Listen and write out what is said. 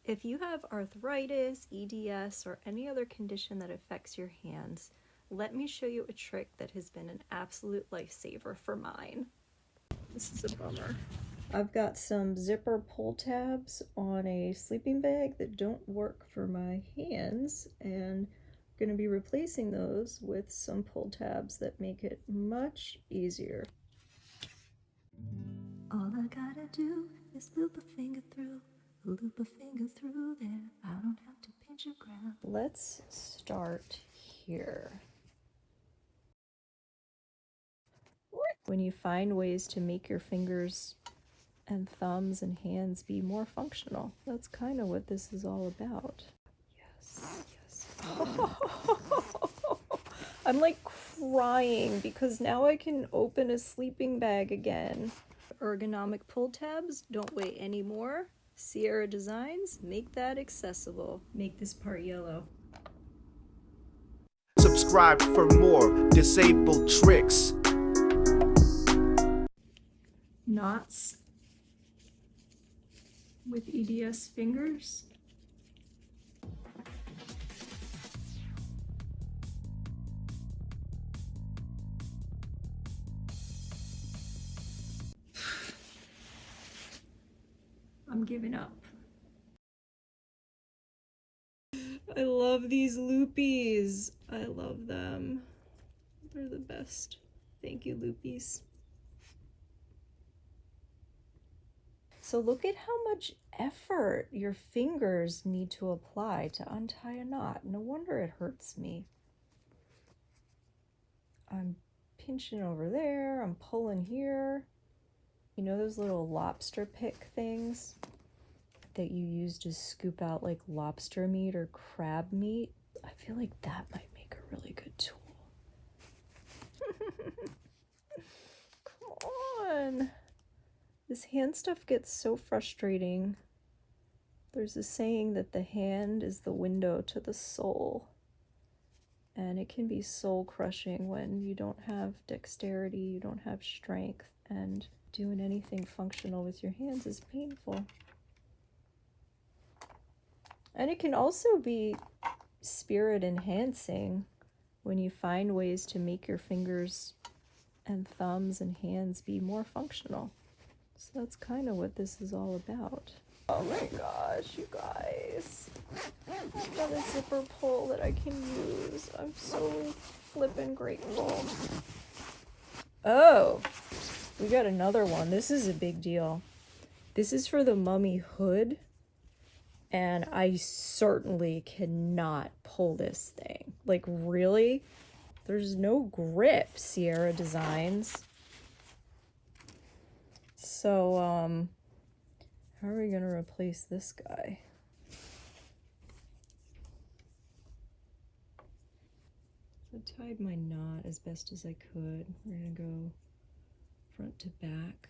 If you have arthritis, EDS, or any other condition that affects your hands, let me show you a trick that has been an absolute lifesaver for mine. This is a bummer. I've got some zipper pull tabs on a sleeping bag that don't work for my hands, and I'm going to be replacing those with some pull tabs that make it much easier. All I gotta do is loop a finger through there. I don't have to pinch or grab. Let's start here. When you find ways to make your fingers and thumbs and hands be more functional, that's kind of what this is all about. Yes, yes. I'm like crying because now I can open a sleeping bag again. Ergonomic pull tabs don't weigh anymore. Sierra Designs, make that accessible. Make this part yellow. Subscribe for more disabled tricks. Knots with EDS fingers. I'm giving up. I love these loopies. I love them. They're the best. Thank you, loopies. So look at how much effort your fingers need to apply to untie a knot. No wonder it hurts me. I'm pinching over there, I'm pulling here. You know those little lobster pick things that you use to scoop out like lobster meat or crab meat? I feel like that might make a really good tool. Come on. This hand stuff gets so frustrating. There's a saying that the hand is the window to the soul. And it can be soul crushing when you don't have dexterity, you don't have strength, and doing anything functional with your hands is painful. And it can also be spirit enhancing when you find ways to make your fingers and thumbs and hands be more functional. So that's kind of what this is all about. Oh my gosh, you guys. I've got a zipper pull that I can use. I'm so flippin' grateful. Oh, we got another one. This is a big deal. This is for the mummy hood, and I certainly cannot pull this thing. Like, really? There's no grip, Sierra Designs. So, how are we gonna replace this guy? So I tied my knot as best as I could. We're gonna go front to back.